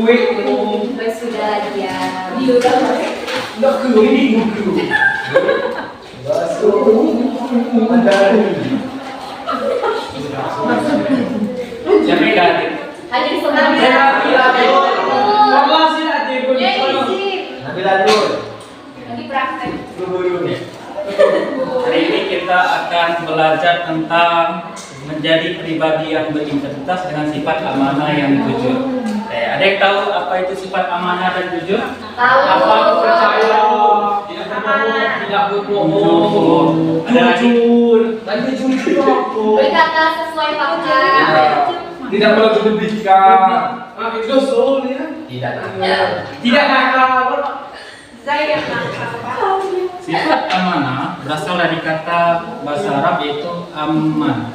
Sudah dia. Enggak kru ini kru. Siapa yang hadir? Hadir semuanya. Lagi praktek. Hari ini kita akan belajar tentang menjadi pribadi yang berintegritas dengan sifat amanah yang jujur. Ada yang tahu apa itu sifat amanah dan jujur? Tahu. Apa percaya? Tidak berbohong, tidak berbohong. Ada lagi? Jujur aku. Berkata sesuai fakta. Tidak berlebihan. Itu dosa ya. Tidak nakal. Saya nakal. Sifat amanah berasal dari kata bahasa Arab yaitu aman.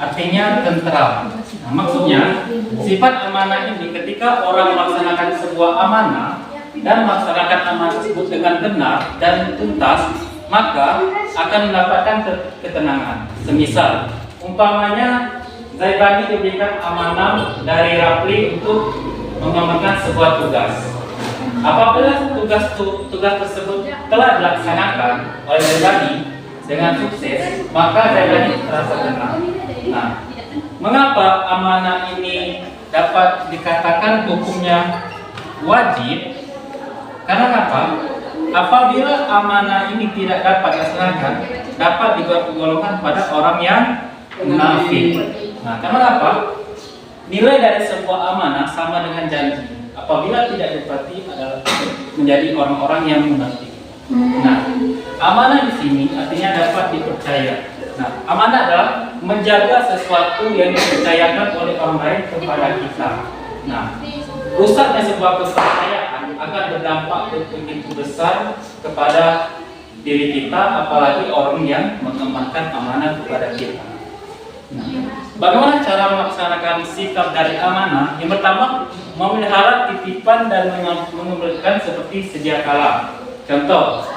Artinya tentram. Nah, maksudnya sifat amanah ini ketika orang melaksanakan sebuah amanah dan melaksanakan amanah tersebut dengan benar dan tuntas, maka akan mendapatkan ketenangan. Semisal, umpamanya Zaibani diberikan amanah dari Rapli untuk mengamankan sebuah tugas. Apabila tugas tersebut telah dilaksanakan oleh Zaibani dengan sukses, maka Zaibani terasa tenang. Nah, mengapa amanah ini dapat dikatakan hukumnya wajib? Karena apa? Apabila amanah ini tidak dapat dilaksanakan, dapat digolongkan pada orang yang munafik. Nah, karena apa? Nilai dari sebuah amanah sama dengan janji. Apabila tidak ditepati adalah menjadi orang-orang yang munafik. Nah, amanah di sini artinya dapat dipercaya. Nah, amanah adalah menjaga sesuatu yang dipercayakan oleh orang lain kepada kita. Nah, rusaknya sebuah kepercayaan akan berdampak begitu besar kepada diri kita, apalagi orang yang mengamankan amanah kepada kita. Nah, bagaimana cara melaksanakan sikap dari amanah? Yang pertama, memelihara titipan dan mengembalikan seperti sedia kala. Contoh,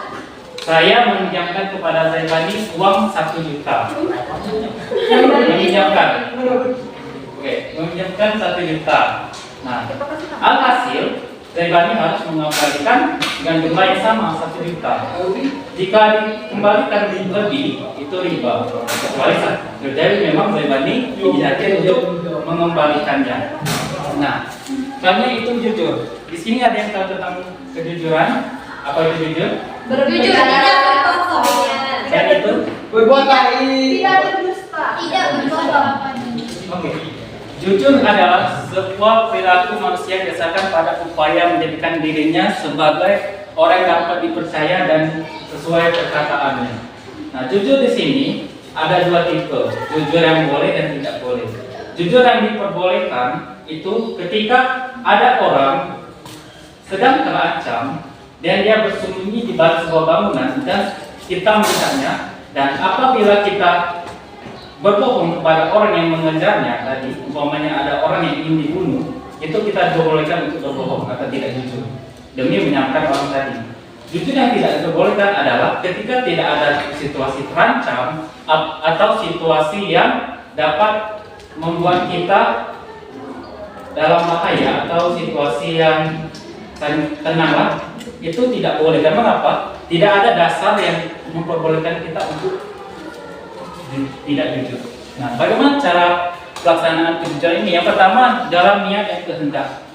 saya meminjamkan kepada Zaibani uang 1 juta. Meminjamkan 1 juta. Nah, alhasil Zaibani harus mengembalikan dengan jumlah yang sama 1 juta. Jika dikembalikan lebih, itu riba. Kecuali jadi memang Zaibani dijakin untuk mengembalikannya. Nah, karena itu jujur. Di sini ada yang tahu tentang kejujuran? Apa itu jujur? Berjujur tidak berbohong. Dan itu Berbuat baik. Tidak berdusta. Tidak berbohong. oke. Jujur adalah sebuah perilaku manusia yang berdasarkan pada upaya menjadikan dirinya sebagai orang yang dapat dipercaya dan sesuai perkataannya. Nah, jujur di sini ada 2 tipe, jujur yang boleh dan tidak boleh. Jujur yang diperbolehkan itu ketika ada orang sedang terancam dan dia bersembunyi di balik sebuah bangunan dan kita melihatnya, dan apabila kita berbohong kepada orang yang mengejarnya tadi, umpamanya ada orang yang ingin dibunuh, itu kita diperbolehkan untuk berbohong atau tidak jujur demi menyelamatkan orang tadi. Jujur yang tidak diperbolehkan adalah ketika tidak ada situasi terancam atau situasi yang dapat membuat kita dalam bahaya atau situasi yang tenanglah, itu tidak boleh. Karena apa? Tidak ada dasar yang memperbolehkan kita untuk tidak jujur. Nah, bagaimana cara pelaksanaan kejujuran ini? Yang pertama, dalam niat yang kehendak.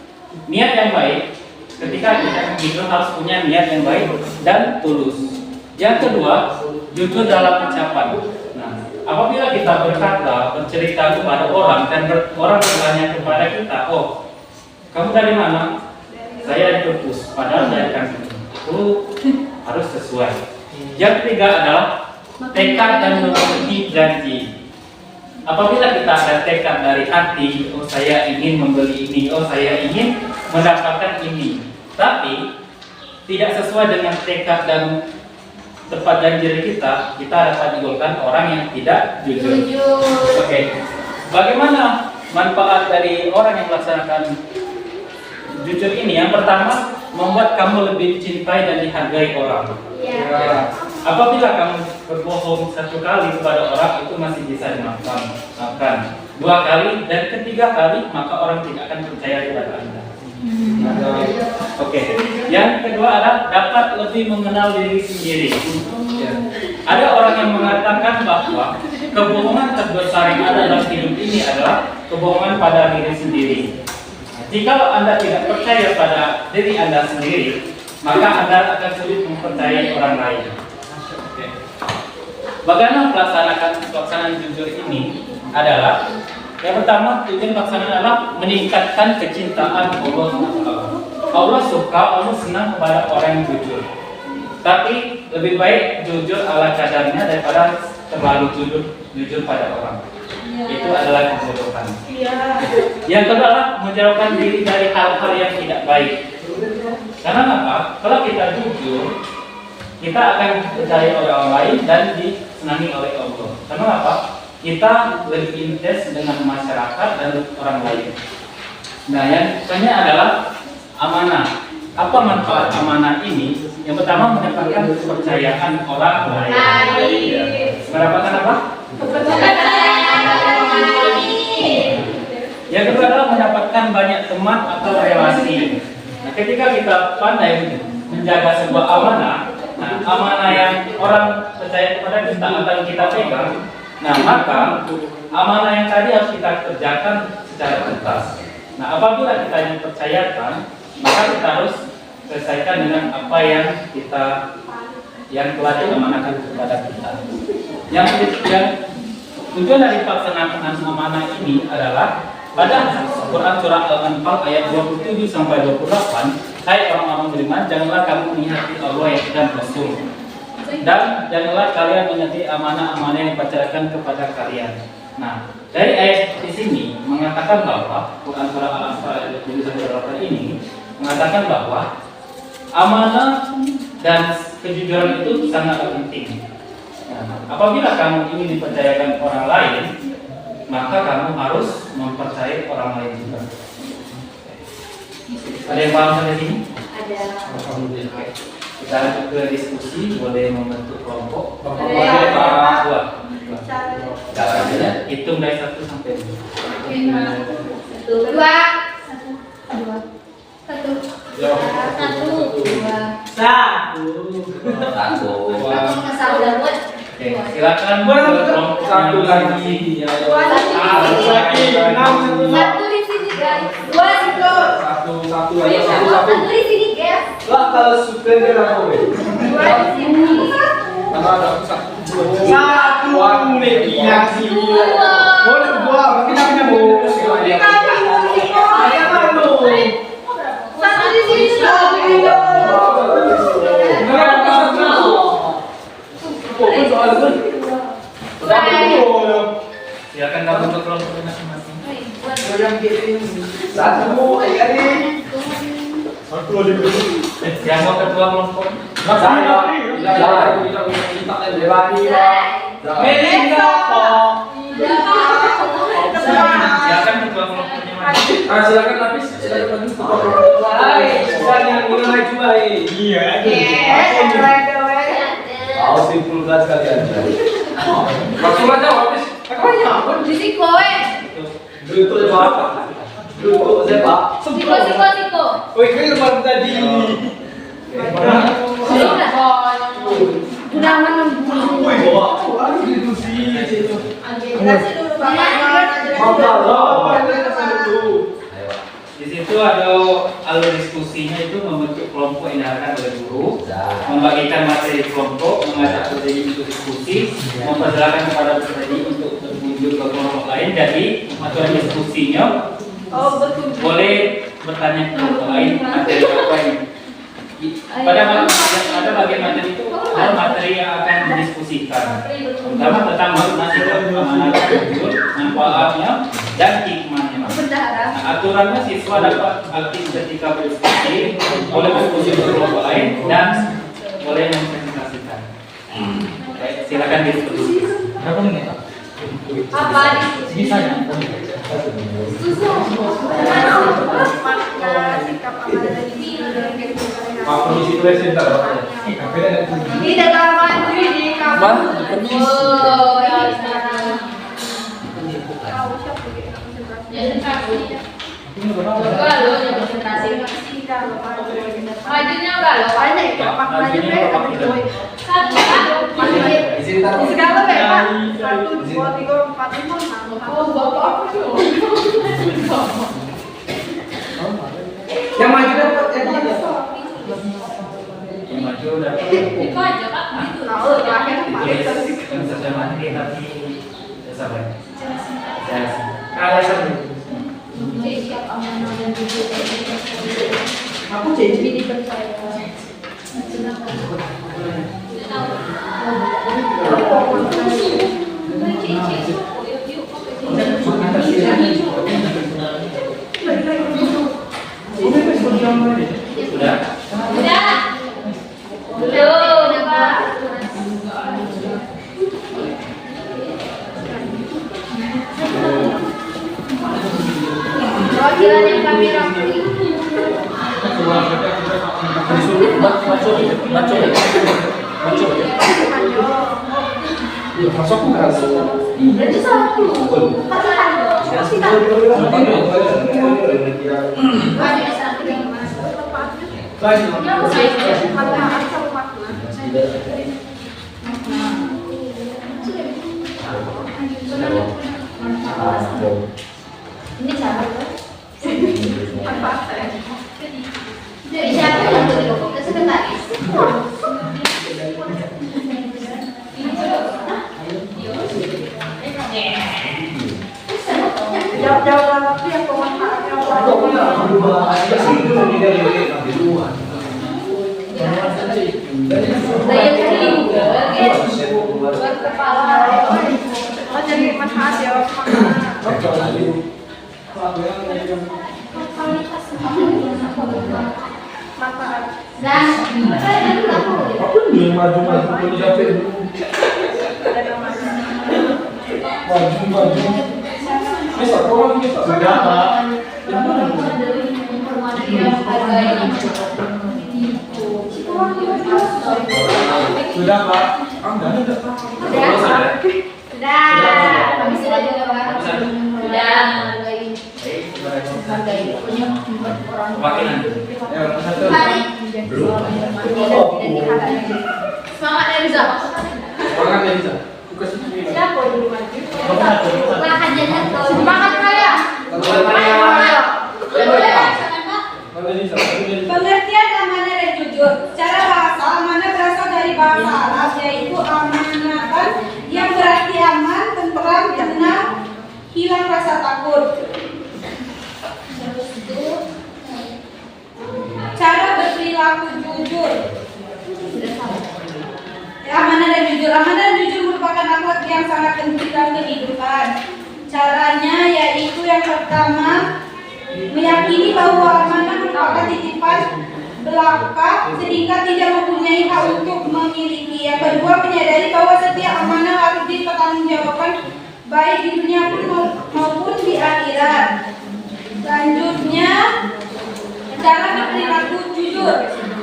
Niat yang baik. Ketika kita jujur harus punya niat yang baik dan tulus. Yang kedua, jujur dalam ucapan. Nah, apabila kita berkata, bercerita kepada orang dan orang bertanya kepada kita, "Oh, kamu dari mana?" "Saya dari Perpus." Padahal dari kantor. Itu harus sesuai. Yang ketiga adalah tekad dan memenuhi janji. Apabila kita ada tekad dari hati, "Oh, saya ingin membeli ini, oh, saya ingin mendapatkan ini," tapi tidak sesuai dengan tekad dan tepat janji kita, kita dapat digolongkan orang yang tidak jujur. Oke. Bagaimana manfaat dari orang yang melaksanakan jujur ini? Yang pertama, membuat kamu lebih dicintai dan dihargai orang. Ya. Apabila kamu berbohong 1 kali kepada orang, itu masih bisa dimaafkan. 2 kali dan ketiga kali, maka orang tidak akan percaya kepada Anda. Yang kedua adalah dapat lebih mengenal diri sendiri. Ada orang yang mengatakan bahwa kebohongan terbesar yang ada dalam hidup ini adalah kebohongan pada diri sendiri. Jika Anda tidak percaya pada diri Anda sendiri, maka Anda akan sulit mempercayai orang lain. Bagaimana pelaksanaan jujur ini adalah yang pertama, tujuan pelaksanaan adalah meningkatkan kecintaan Allah SWT. Allah suka, Allah senang kepada orang yang jujur. Tapi lebih baik jujur ala kadarnya daripada terlalu jujur pada orang. Itu adalah kebodohan. Yang kedua adalah menjauhkan diri dari hal-hal yang tidak baik. Karena apa? Kalau kita jujur, kita akan dipercayai oleh orang lain dan disenangi oleh Allah. Karena apa? Kita lebih intens dengan masyarakat dan orang lain. Nah, yang tanya adalah amanah. Apa manfaat amanah ini? Yang pertama, mendapatkan kepercayaan orang lain. Mendapatkan apa? Yang kedua adalah mendapatkan banyak teman atau relasi. Nah, ketika kita pandai menjaga sebuah amanah, nah, amanah yang orang percaya kepada kita atau kita pegang, nah maka amanah yang tadi harus kita kerjakan secara tuntas. Nah, apabila kita dipercayakan, maka kita harus selesaikan dengan apa yang telah diamanahkan kepada kita. Yang tujuan dari pelaksanaan amanah ini adalah pada Quran surah Al-Anfal ayat 27 sampai 28, hai orang-orang beriman, janganlah kamu menyakiti Allah dan Rasul, dan janganlah kalian menyakiti amanah-amanah yang dipercayakan kepada kalian. Nah, dari ayat di sini mengatakan bahwa Quran surah Al-Anfal ayat 27 sampai 28 ini mengatakan bahwa amanah dan kejujuran itu sangat penting. Nah, apabila kamu ingin dipercayakan orang lain, maka kamu harus mempercayai orang lain juga. Ada yang paham sampai sini? Ada. Alhamdulillah. Kita lanjut ke diskusi, boleh membentuk kelompok. Boleh, Pak. Dua. Cara. Hitung dari 1 sampai 2. 1, 2, 1, 2, 1, 1. Oke, silakan buat kelompok Satu lagi. Satu di sini guys. 2 situ. Satu Satu di sini guys. Lah kalau suka dia apa? 2 di sini. Satu mediasi. Boleh dua, tapi namanya bonus. Satu di sini. Silakan kamu untuk kelompok masing-masing. Satu, Yang mau ketua kelompok? Silakan ketua kelompoknya mana? Silakan lapis, silakan mulai coba. Iya. Simpul gas kalian. Langsung aja habis. Di sini kowe. Dulu apa? Dulu siapa? Siko. Woi, kau baru tadi. Undangan memburu. Woi, bawa. Gitu sih. Kasih dulu Di situ ada alur diskusinya itu membentuk kelompok yang diarahkan oleh guru, membagikan materi kelompok, mengajak peserta untuk diskusi, mempersilahkan kepada peserta untuk berkunjung ke kelompok lain. Jadi materi diskusinya boleh bertanya ke kelompok lain materi apa yang pada bagian materi itu ada materi yang akan didiskusikan, terutama tentang masing-masing amanah jujur, manfaatnya dan hikmahnya. Nah, aturannya siswa dapat aktif ketika berdiskusi, boleh berdiskusi dengan kelompok lain dan boleh mempresentasikan. Baik, silakan diskusi. Berapa menit? Apa Bisa ya? Permisi tulis sebentar. Ini dalam mandi di kamar. Oh, ya sekarang. Majunya galau banyak ya maknanya deh ada joy. Satu Izin taruh. segala deh Pak. 1, 2, 3, 4, 5, 6. Oh bapak aku sih. Yang maju dapat yang ini. Yang maju dapat Itu aja Pak. Itu. Nah, terakhir kemarin tadi. yang saja mati tapi sabar. Alasan. Siap amanah dan jujur. Aku janji. Dipercaya. Sudah? Udah. Udah, Pak. Perwakilan yang kami rangkumi. Masuk keras. Berarti salah dulu. Ini cara jadi siapa yang beli ke sekretaris? Jawab waktu yang pemanfaatnya daya tarik buat kepala. Oh jadi manfaat ya manfaat. Dan Aku yang maju-maju kalau capek. Maju. Bisa, kalau bisa. Sudah, Pak. Sudah, Pak. Sudah. Kami sudah juga Pak. Sudah. Wakilan. Hari. Semangat Eliza. Semangat Eliza. Siapa yang maju? Semangat Jangan. Semangat Raya. Pengertian amanah dan jujur. Secara bahasa, amanah berasal dari bahasa Arab, yaitu amanatan yang berarti aman, tentram, tenang, hilang rasa takut. Cara berperilaku jujur. Amanah dan jujur. Amanah dan jujur merupakan akhlak yang sangat penting dalam kehidupan. Caranya yaitu yang pertama, meyakini bahwa amanah merupakan titipan belaka sehingga tidak mempunyai hak untuk memiliki. Yang kedua, menyadari bahwa setiap amanah harus dipertanggungjawabkan baik di dunia maupun di akhirat. Selanjutnya, cara berperilaku jujur.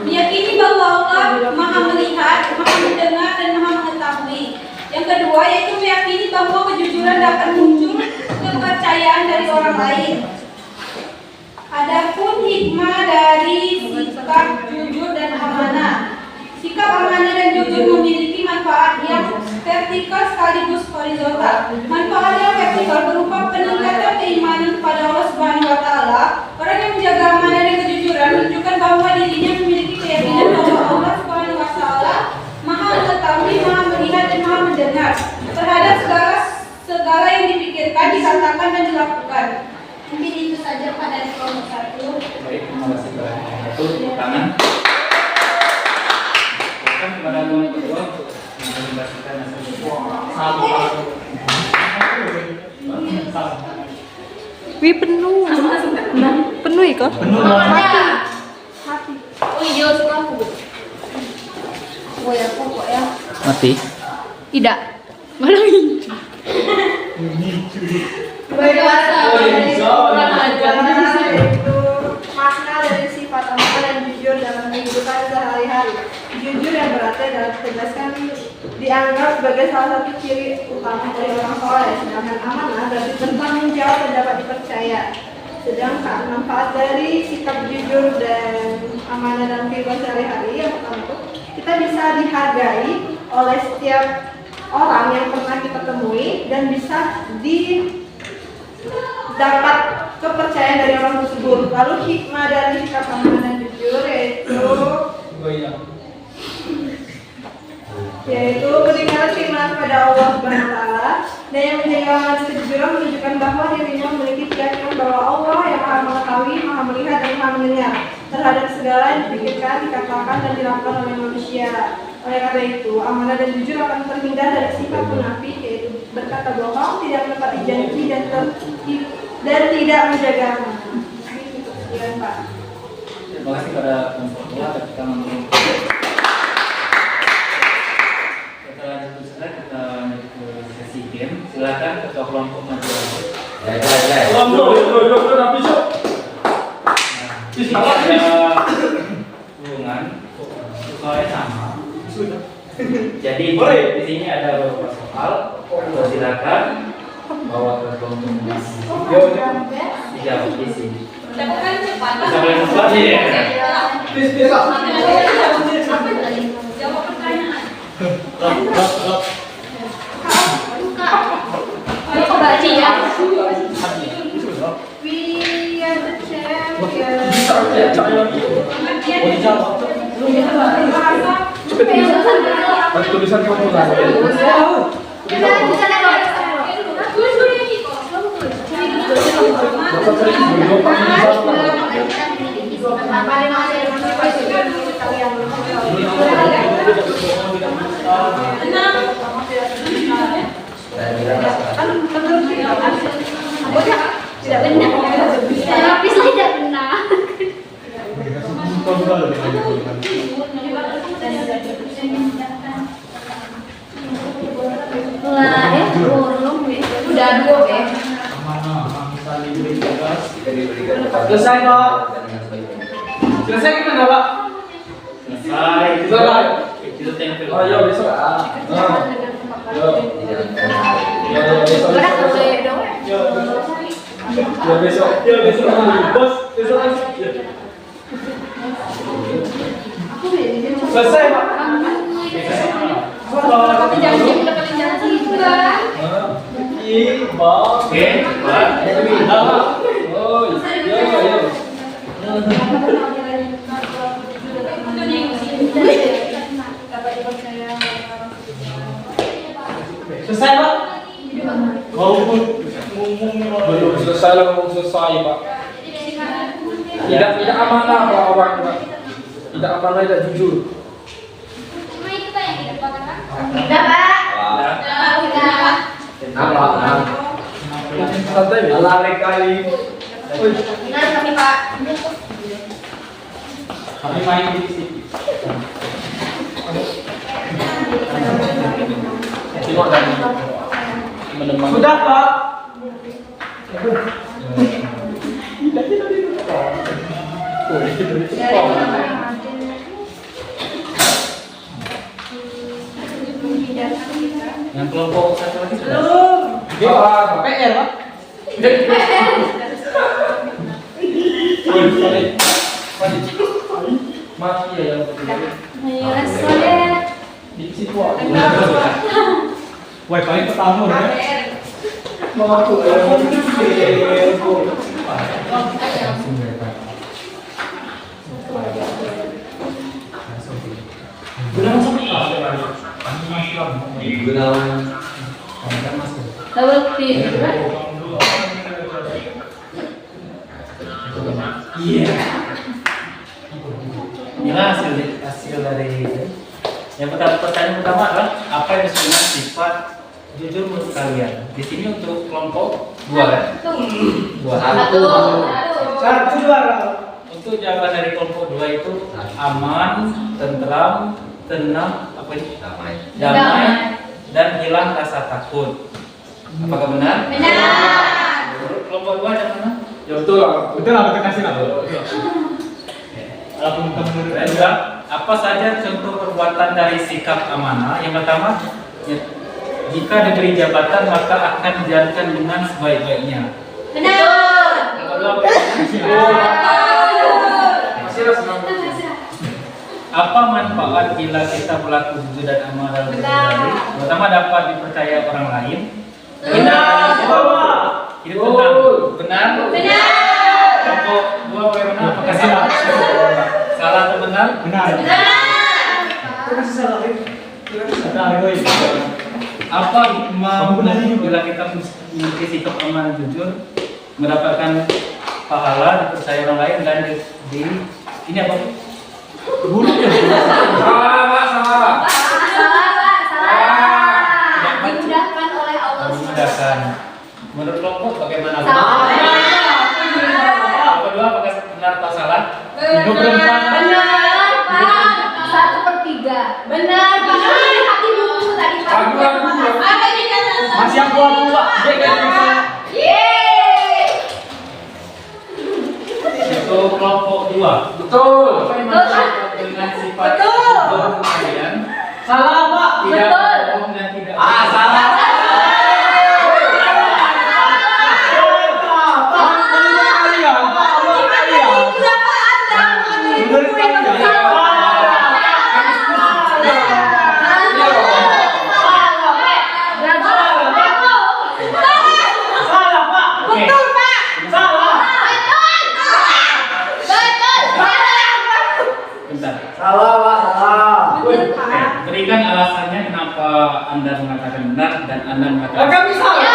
Meyakini bahwa Allah Maha melihat, Maha mendengar, dan Maha mengetahui. Yang kedua, yaitu meyakini bahwa kejujuran dapat muncul kepercayaan dari orang lain. Adapun hikmah dari sikap jujur dan amanah. Sikap amanah dan jujur memiliki manfaat yang vertikal sekaligus horizontal. Manfaat yang vertikal berupa peningkatan keimanan kepada Allah Subhanahu wa taala. Orang yang menjaga amanah dan kejujuran menunjukkan bahwa dirinya memiliki keyakinan bahwa Allah Subhanahu wa taala Maha mengetahui, Maha melihat, dan Maha mendengar terhadap segala yang dipikirkan, dikatakan, dan dilakukan. Mungkin itu saja Pak dari kelompok 1. Baik, terima kasih kepada satu tangan. Silakan kepada kelompok kedua untuk menjelaskan Wih penuh. Penuh ya kok? penuh Mati. Oh iya, suka aku. Oh ya, pokoknya. mati. Tidak. Mana ini? Berkuasa dari kurang ajar Itu makna dari sifat amanah dan jujur dalam kehidupan sehari-hari. Jujur yang berarti dalam ditegaskan dianggap sebagai salah satu ciri utama dari orang soleh, sedangkan amanah berarti bertanggung jawab dan dapat dipercaya. Sedangkan manfaat dari sikap jujur dan amanah dalam kehidupan sehari-hari yang pertama itu kita bisa dihargai oleh setiap orang yang pernah kita temui dan bisa dapat kepercayaan dari orang tersebut. Lalu hikmah dari sikap amanah dan jujur yaitu beriman firman kepada Allah Subhanahu wa taala dan yang menjaga amanah kejujuran menunjukkan bahwa dirinya memiliki keyakinan bahwa Allah yang Maha mengetahui, Maha melihat dan Maha mendengar terhadap segala yang dipikirkan, dikatakan dan dilakukan oleh manusia. Oleh karena itu, amanah dan jujur akan terhindar dari sifat munafik, yaitu berkata bohong, tidak menepati janji dan tidak menjaga amanah. Sekian, Pak. Terima kasih pada kelompok dua ketika menonton. Kita lanjut ke sesi game. Silakan ketua kelompok maju. Ini ada hubungan soalnya sama. Jadi di sini ada beberapa soal. Silakan bawa ke kelompok. Dijawab di sini. Bisa boleh sesuatu ya? Jawab pertanyaan. Baca ya. We are the champions. Tulisan kamu lah. Tidak benar. Tapi saya tidak benar. Udah dua ya. Selesai, Pak. Selesai gimana, Pak? Selesai. Selesai. Itu tempe. Oh, iya besok. Besok. Bos, besok. Selesai, Pak. Oke, Pak. Oh, iya. Selesai, Pak. Belum selesai lah, belum selesai, Pak. Tidak amanah, Pak, orang, Pak. Tidak amanah, tidak jujur. Cuma itu Pak yang tidak pakai Pak. Udah, Pak. Udah. Apa? Santai, lari kali. Benar kami, Pak. Kami main di sini. Tengok tadi. Menemani. Sudah, Pak. Yang kelompok satu lagi sudah. PR, Pak. Mati ya yang di situ. Wifi pertama ya. Mau tuh. Iya. Inilah hasil dari yang pertanyaan pertama adalah apa yang disebut dengan sifat jujur menurut kalian? Di sini untuk kelompok dua kan? Satu. Untuk jawaban dari kelompok dua itu aman, tentram, tenang, apa ini? Damai, dan hilang rasa takut. Apakah benar? Benar. Menurut kelompok dua ada mana? Ya betul lah. Betul lah, kita kasih lah. Dan juga apa saja contoh perbuatan dari sikap amanah? Yang pertama, jika diberi jabatan maka akan dijalankan dengan sebaik-baiknya. Benar. Yang kedua, Masih ada senang. Apa manfaat bila kita berlaku jujur dan amanah dalam sehari-hari? Pertama, dapat dipercaya orang lain. Hidup tenang. Benar? Kelompok dua bagaimana? Apakah salah? Salah atau benar? Apa hikmah bila kita memiliki sikap amanah jujur, mendapatkan pahala, dipercaya orang lain dan di ini apa? Salah, Pak, salah. Dimudahkan oleh Allah. Dimudahkan. Menurut kelompok bagaimana? Salah. Yang kedua, apakah benar atau salah? Hidup berempat. Benar, Pak. 1/3. Benar, Pak. Hati buku tadi Pak. Ragu. Masih yang tua. Yeay. Itu kelompok dua. Betul. Apa yang maksud dengan sifat kalian? Salah, Pak. Tidak Betul. bohong dan tidak. Salah. Berikan alasannya kenapa Anda mengatakan benar dan Anda mengatakan Kami salah.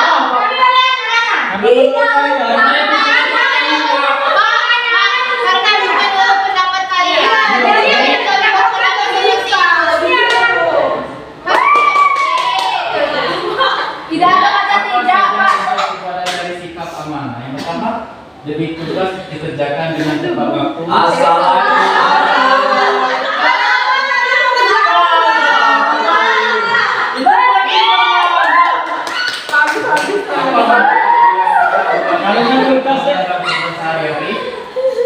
dari sikap amanah. Yang pertama, demi tugas dikerjakan dengan tepat waktu.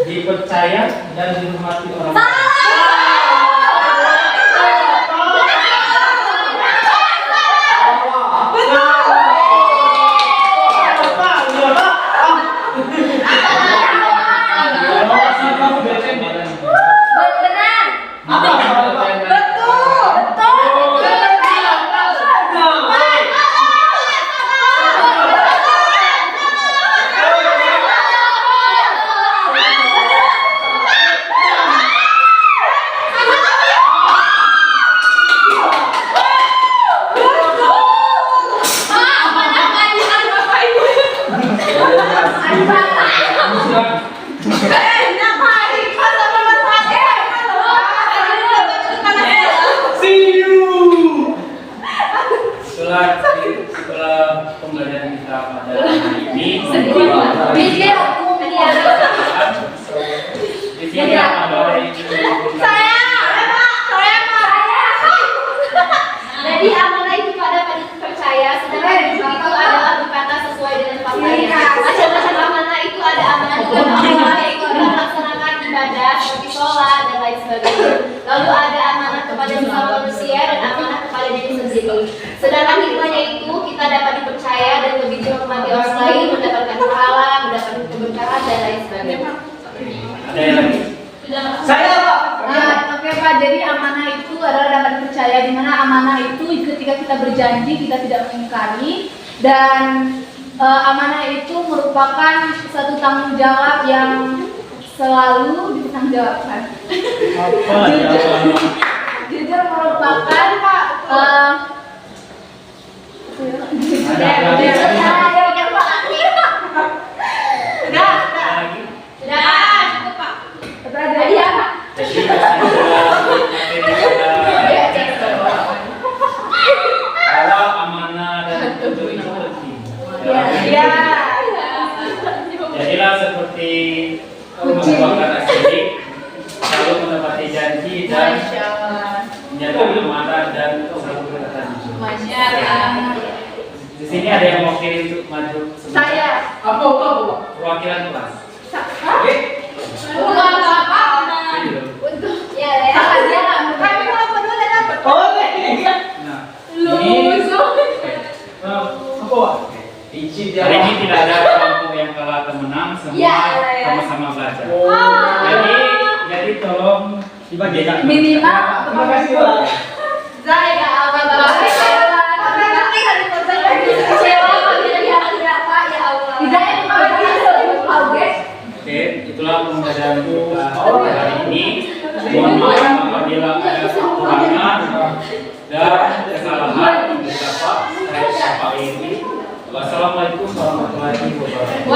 Dipercaya dan dihormati orang lain. Setelah pembelajaran kita pada hari ini, di sini ada Jadi amanah itu dapat dipercaya, sedangkan itu adalah berkata sesuai dengan faktanya. Macam-macam amanah itu ada amanah kepada yaitu adalah melaksanakan ibadah seperti sholat dan lain sebagainya. Lalu ada amanah kepada sesama manusia dan amanah kepada diri sendiri. Sedangkan hikmahnya itu kita dapat dipercaya dan lebih dihormati orang lain, mendapatkan pahala, mendapatkan keberkahan dan lain sebagainya. ada yang lagi. Saya, Pak. Oke Pak, jadi amanah itu adalah dapat dipercaya, di mana amanah itu ketika kita berjanji kita tidak mengingkari, dan amanah itu merupakan satu tanggung jawab yang selalu dipertanggungjawabkan. Jujur merupakan Tadi apa? Bahwa amanah dan jujur itu penting. Jadilah seperti membuahkan asli, selalu menepati janji dan menyatakan amanah dan selalu berkata jujur. Di sini ada yang mau kirim untuk maju sebentar. Saya. Apa? Perwakilan kelas. Hari ini tidak ada kelompok yang kalah atau menang, semua tolong dibagikan. Minimal Terima kasih, Pak. Saya amat baik. Kecewa apabila lihat Pak, ya Allah. Oke, itulah pembelajaran kita hari ini. Mohon maaf apabila ada kekurangan dan kesalahan dari Bapak ini. Wassalamualaikum warahmatullahi wabarakatuh.